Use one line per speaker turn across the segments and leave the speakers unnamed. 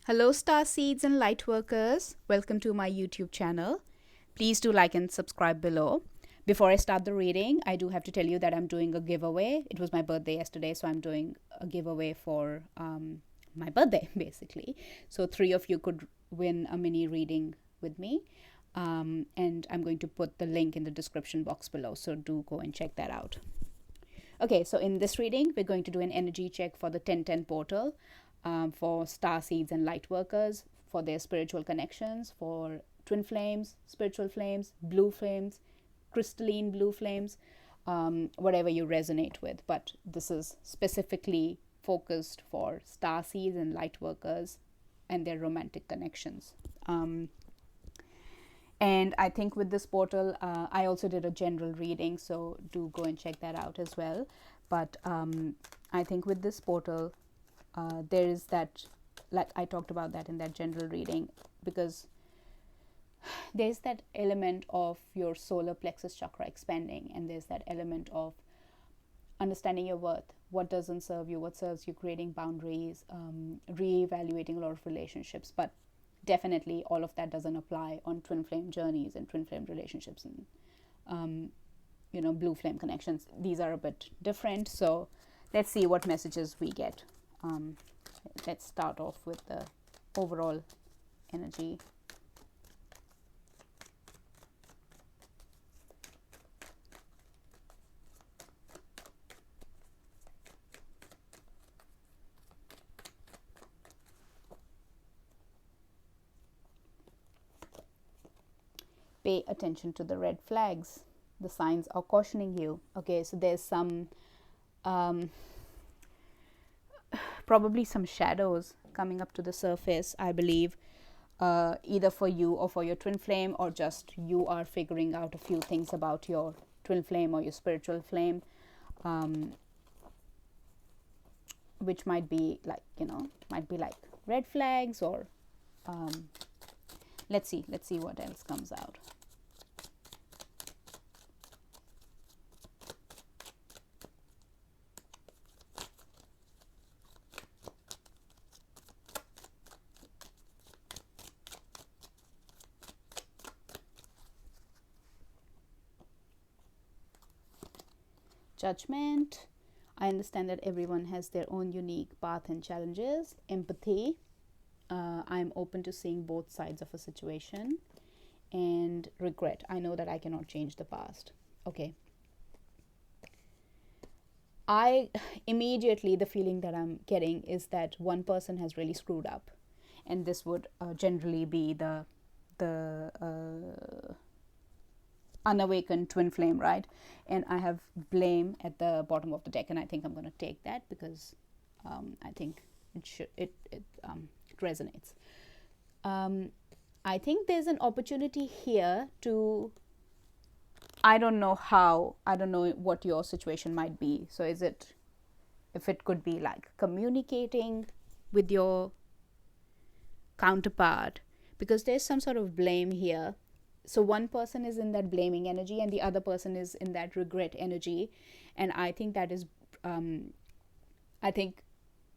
Hello, Starseeds and lightworkers. Welcome to my YouTube channel. Please do like and subscribe below. Before I start the reading, I do have to tell you that I'm doing a giveaway. It was my birthday yesterday, so I'm doing a giveaway for my birthday, basically. So 3 of you could win a mini reading with me. And I'm going to put the link in the description box below, so do go and check that out. Okay, so in this reading, we're going to do an energy check for the 1010 portal, for Starseeds and Lightworkers, for their spiritual connections, for twin flames, spiritual flames, blue flames, crystalline blue flames, whatever you resonate with. But this is specifically focused for Starseeds and Lightworkers and their romantic connections. And I think with this portal, I also did a general reading, so do go and check that out as well. But I think with this portal, there is that, like I talked about that in that general reading, because there's that element of your solar plexus chakra expanding, and there's that element of understanding your worth, what doesn't serve you, what serves you, creating boundaries, reevaluating a lot of relationships. But definitely all of that doesn't apply on twin flame journeys and twin flame relationships and blue flame connections. These are a bit different, so let's see what messages we get. Let's start off with the overall energy. Pay attention to the red flags. The signs are cautioning you. Okay, so there's some probably some shadows coming up to the surface, I believe, either for you or for your twin flame, or just you are figuring out a few things about your twin flame or your spiritual flame, which might be like red flags, or let's see what else comes out. Judgment. I understand that everyone has their own unique path and challenges. Empathy. I'm open to seeing both sides of a situation. And regret. I know that I cannot change the past. Okay. I immediately, the feeling that I'm getting is that one person has really screwed up, and this would generally be the unawakened twin flame, right? And I have blame at the bottom of the deck, and I think I'm going to take that because I think it resonates. I think there's an opportunity here to, I don't know what your situation might be. So if it could be like communicating with your counterpart, because there's some sort of blame here. So one person is in that blaming energy and the other person is in that regret energy. And I think that is, I think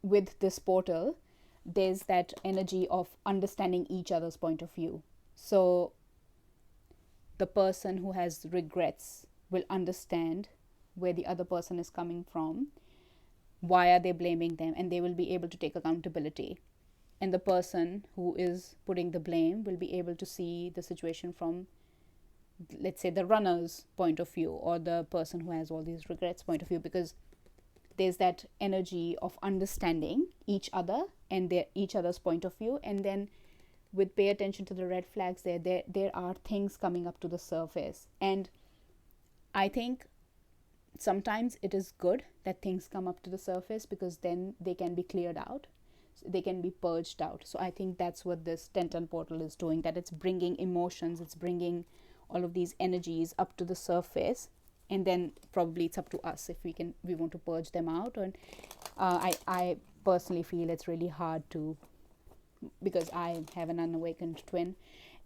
with this portal, there's that energy of understanding each other's point of view. So the person who has regrets will understand where the other person is coming from, why are they blaming them, and they will be able to take accountability. And the person who is putting the blame will be able to see the situation from, let's say, the runner's point of view, or the person who has all these regrets point of view, because there's that energy of understanding each other and each other's point of view. And then with pay attention to the red flags, there are things coming up to the surface. And I think sometimes it is good that things come up to the surface, because then they can be cleared out, they can be purged out. So I think that's what this 1010 portal is doing, that it's bringing emotions, it's bringing all of these energies up to the surface, and then probably it's up to us if we want to purge them out. And I personally feel it's really hard to, because I have an unawakened twin,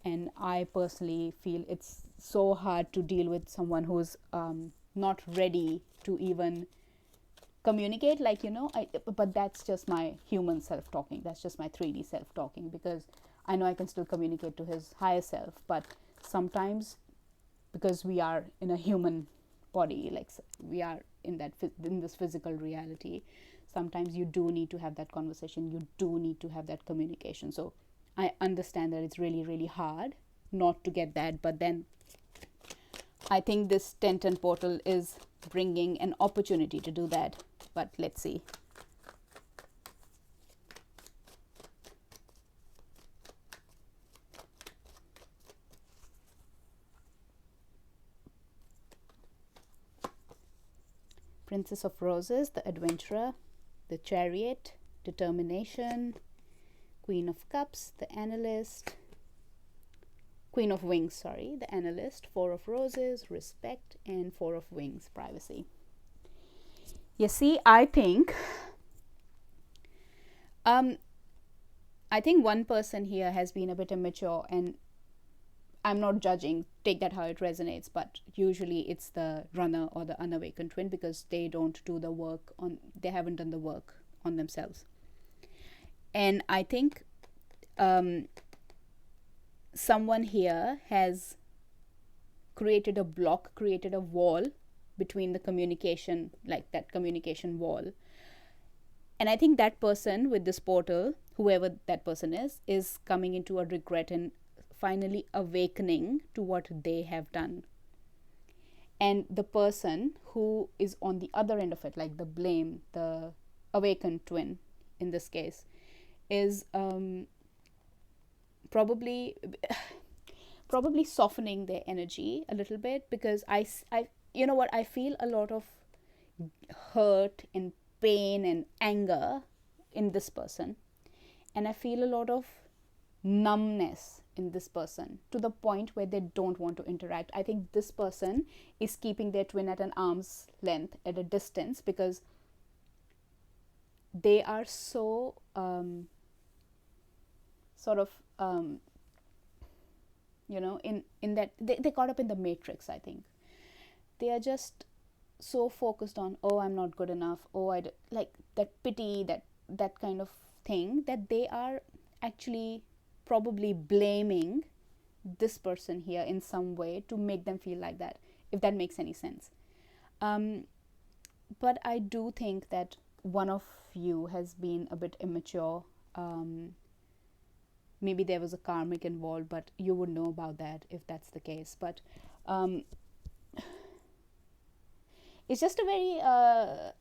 and I personally feel it's so hard to deal with someone who's not ready to even communicate, like, but that's just my human self talking, that's just my 3D self talking, because I know I can still communicate to his higher self. But sometimes, because we are in a human body, like we are in this physical reality, sometimes you do need to have that conversation, you do need to have that communication. So I understand that it's really, really hard not to get that, but then I think this 1010 portal is bringing an opportunity to do that. But let's see. Princess of Roses, the Adventurer, the Chariot, Determination, Queen of Cups, the Analyst, Queen of Wings, sorry, the Analyst, Four of Roses, Respect, and Four of Wings, Privacy. You see, I think one person here has been a bit immature, and I'm not judging, take that how it resonates, but usually it's the runner or the unawakened twin, because they don't do the work they haven't done the work on themselves. And I think someone here has created a block, created a wall between the communication, like that communication wall. And I think that person with this portal, whoever that person is coming into a regret and finally awakening to what they have done. And the person who is on the other end of it, like the blame, the awakened twin in this case, is probably softening their energy a little bit, because I you know what, I feel a lot of hurt and pain and anger in this person, and I feel a lot of numbness in this person, to the point where they don't want to interact. I think this person is keeping their twin at an arm's length, at a distance, because they are so in that they got up in the matrix. I think they are just so focused on, oh, I'm not good enough, oh, like that pity, that kind of thing, that they are actually probably blaming this person here in some way to make them feel like that, if that makes any sense. But I do think that one of you has been a bit immature. Maybe there was a karmic involved, but you would know about that if that's the case. But it's just a very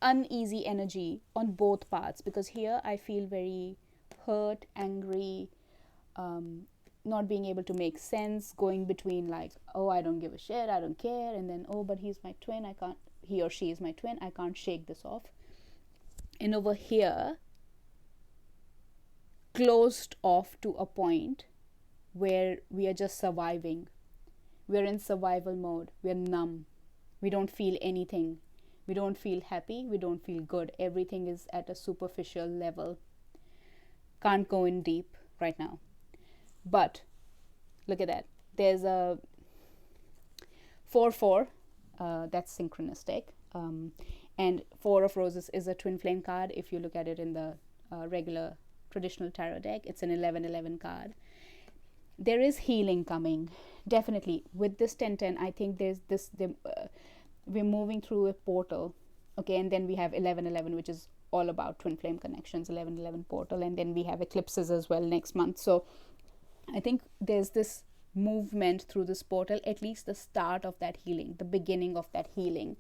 uneasy energy on both parts, because here I feel very hurt, angry, not being able to make sense, going between like, oh, I don't give a shit, I don't care, and then, oh, but he's my twin, he or she is my twin, I can't shake this off. And over here, closed off to a point where we are just surviving. We're in survival mode, we're numb, we don't feel anything, we don't feel happy, we don't feel good, everything is at a superficial level, can't go in deep right now. But look at that, there's a 4-4, that's synchronistic, and Four of Roses is a twin flame card. If you look at it in the regular traditional tarot deck, it's an 11-11 card. There is healing coming, definitely. With this 10-10, I think there's this, we're moving through a portal, okay, and then we have 11-11, which is all about twin flame connections, 11-11 portal, and then we have eclipses as well next month. So I think there's this movement through this portal, at least the start of that healing, the beginning of that healing,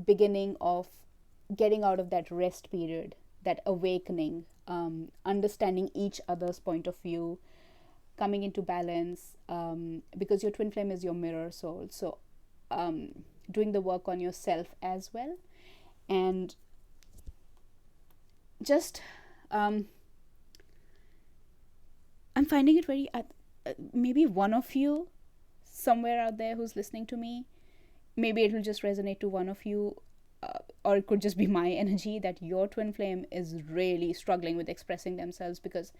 beginning of getting out of that rest period, that awakening, understanding each other's point of view, coming into balance, because your twin flame is your mirror soul. So doing the work on yourself as well, and just I'm finding it very maybe one of you somewhere out there who's listening to me, maybe it will just resonate to one of you, or it could just be my energy, that your twin flame is really struggling with expressing themselves, because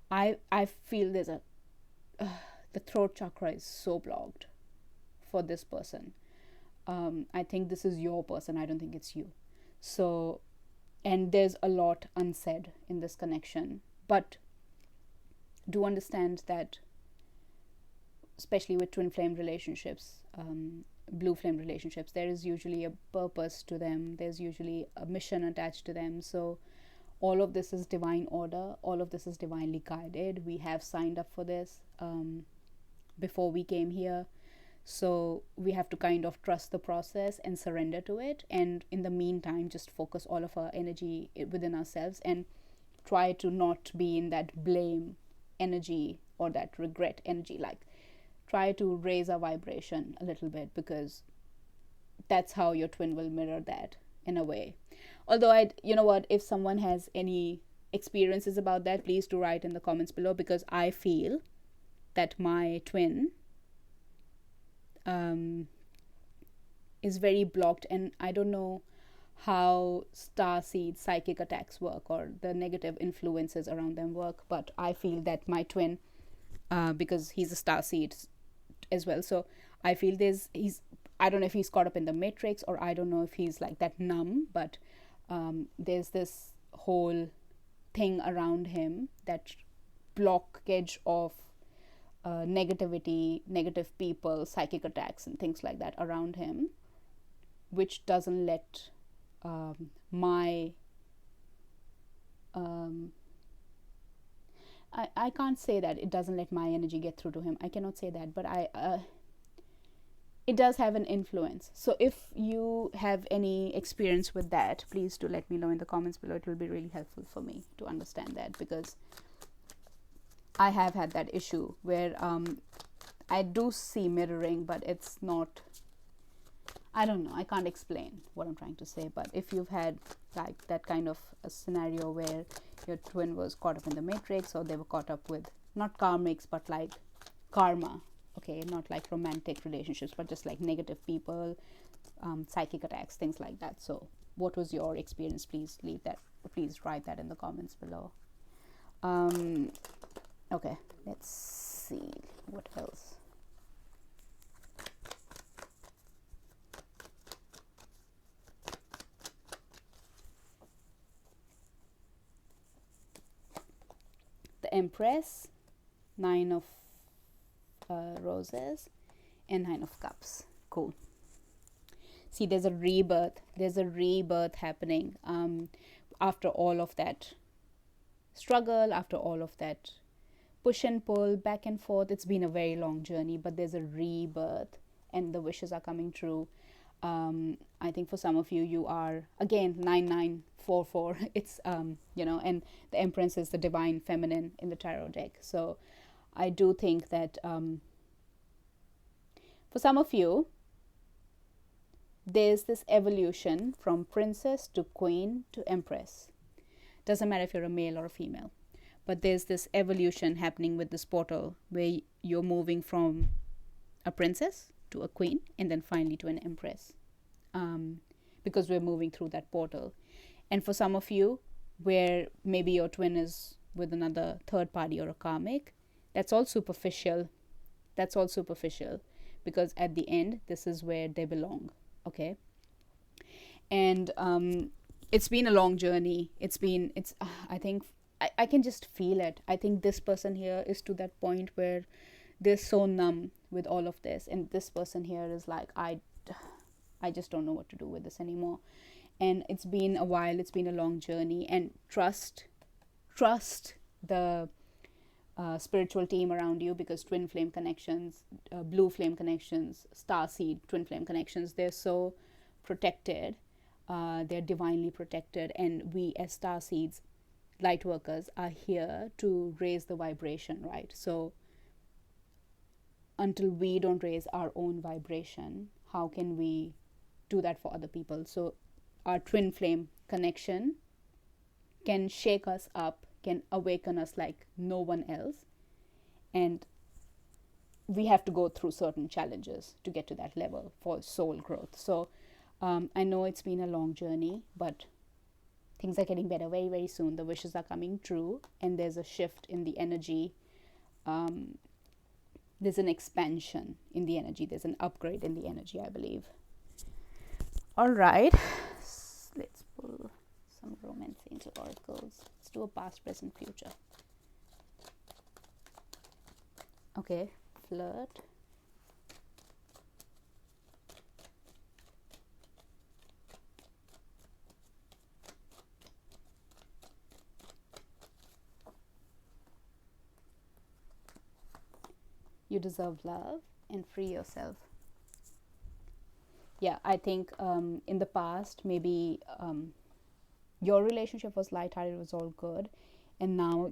I feel there's the throat chakra is so blocked for this person. I think this is your person, I don't think it's you. So, and there's a lot unsaid in this connection, but do understand that, especially with twin flame relationships, blue flame relationships, there is usually a purpose to them, there's usually a mission attached to them. So all of this is divine order, all of this is divinely guided. We have signed up for this before we came here, so we have to kind of trust the process and surrender to it, and in the meantime just focus all of our energy within ourselves and try to not be in that blame energy or that regret energy. Like, try to raise our vibration a little bit, because that's how your twin will mirror that in a way. Although, you know what, if someone has any experiences about that, please do write in the comments below, because I feel that my twin is very blocked, and I don't know how starseed psychic attacks work or the negative influences around them work, but I feel that my twin, because he's a starseed as well, so I feel I don't know if he's caught up in the matrix, or I don't know if he's like that numb, but there's this whole thing around him, that blockage of negativity, negative people, psychic attacks and things like that around him, which doesn't let my I can't say that it doesn't let my energy get through to him. I cannot say that, but it does have an influence. So if you have any experience with that, please do let me know in the comments below. It will be really helpful for me to understand that, because I have had that issue where I do see mirroring, but it's not, I don't know, I can't explain what I'm trying to say. But if you've had like that kind of a scenario where your twin was caught up in the matrix, or they were caught up with not karmics but like karma, okay, not like romantic relationships, but just like negative people, psychic attacks, things like that. So what was your experience? Please write that in the comments below. Okay, let's see what else. The Empress, 9 of Roses, and 9 of Cups. Cool. See, there's a rebirth happening after all of that struggle, after all of that push and pull, back and forth. It's been a very long journey, but there's a rebirth, and the wishes are coming true. I think for some of you, you are, again, 9944. It's you know, and the Empress is the divine feminine in the tarot deck. So I do think that for some of you, there's this evolution from princess to queen to empress. Doesn't matter if you're a male or a female, but there's this evolution happening with this portal where you're moving from a princess to a queen, and then finally to an empress, because we're moving through that portal. And for some of you, where maybe your twin is with another third party or a karmic, that's all superficial, because at the end, this is where they belong. Okay. And it's been a long journey. I think I can just feel it. I think this person here is to that point where they're so numb with all of this, and this person here is like, I just don't know what to do with this anymore. And it's been a while, it's been a long journey, and trust the spiritual team around you, because twin flame connections, blue flame connections, starseed twin flame connections, they're so protected, they're divinely protected, and we as starseeds, light workers, are here to raise the vibration, right? So until we don't raise our own vibration, how can we do that for other people? So our twin flame connection can shake us up, can awaken us like no one else, and we have to go through certain challenges to get to that level for soul growth. So I know it's been a long journey, but things are getting better very, very soon. The wishes are coming true, and there's a shift in the energy. There's an expansion in the energy. There's an upgrade in the energy, I believe. All right, let's some romance angel oracles. Let's do a past, present, future. Okay, flirt. You deserve love and free yourself. Yeah, I think in the past, maybe your relationship was lighthearted, it was all good, and now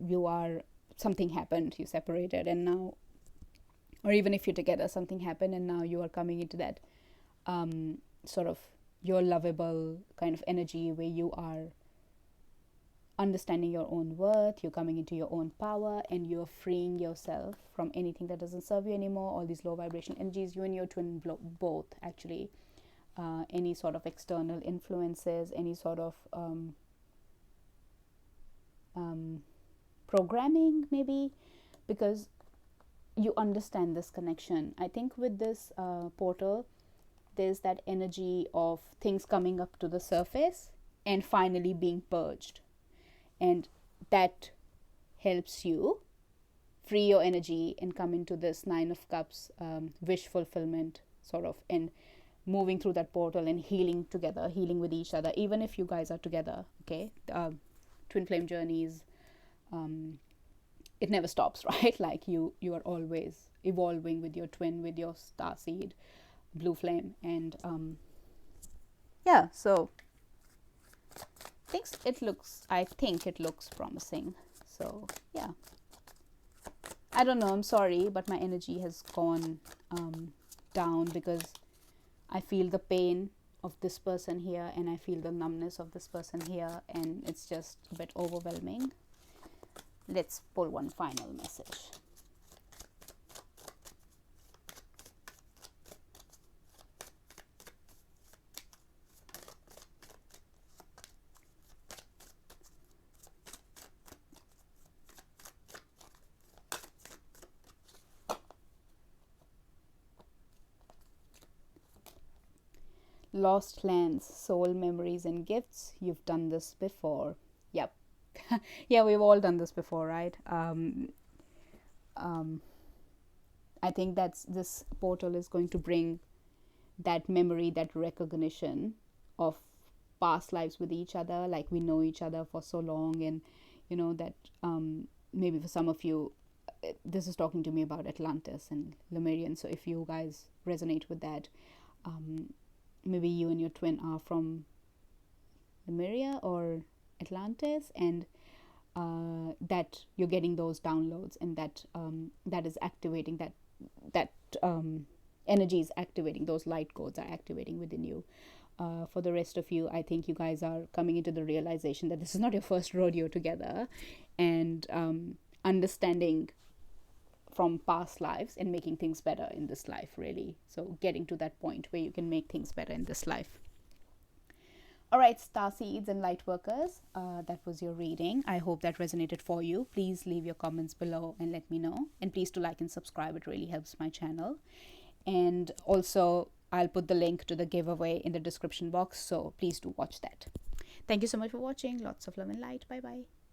something happened, you separated, and now, or even if you're together, something happened, and now you are coming into that sort of your lovable kind of energy where you are understanding your own worth, you're coming into your own power, and you're freeing yourself from anything that doesn't serve you anymore, all these low vibration energies. You and your twin both actually, any sort of external influences, any sort of programming maybe, because you understand this connection. I think with this portal, there's that energy of things coming up to the surface and finally being purged, and that helps you free your energy and come into this Nine of Cups wish fulfillment sort of, and moving through that portal and healing together, healing with each other, even if you guys are together. Okay, twin flame journeys, it never stops, right? Like you are always evolving with your twin, with your starseed, blue flame, and yeah. So I think it looks promising. So yeah, I don't know, I'm sorry, but my energy has gone down because I feel the pain of this person here, and I feel the numbness of this person here, and it's just a bit overwhelming. Let's pull one final message. Lost lands, soul memories, and gifts. You've done this before. Yep. Yeah, we've all done this before, right? I think this portal is going to bring that memory, that recognition of past lives with each other. Like, we know each other for so long, and that maybe for some of you, this is talking to me about Atlantis and Lemurian. So if you guys resonate with that, maybe you and your twin are from Lemuria or Atlantis, and that you're getting those downloads, and that is activating that energy is activating, those light codes are activating within you. For the rest of you, I think you guys are coming into the realization that this is not your first rodeo together, and understanding from past lives and making things better in this life, really. So getting to that point where you can make things better in this life. All right, Starseeds and Lightworkers, that was your reading. I hope that resonated for you. Please leave your comments below and let me know. And please do like and subscribe. It really helps my channel. And also, I'll put the link to the giveaway in the description box. So please do watch that. Thank you so much for watching. Lots of love and light. Bye-bye.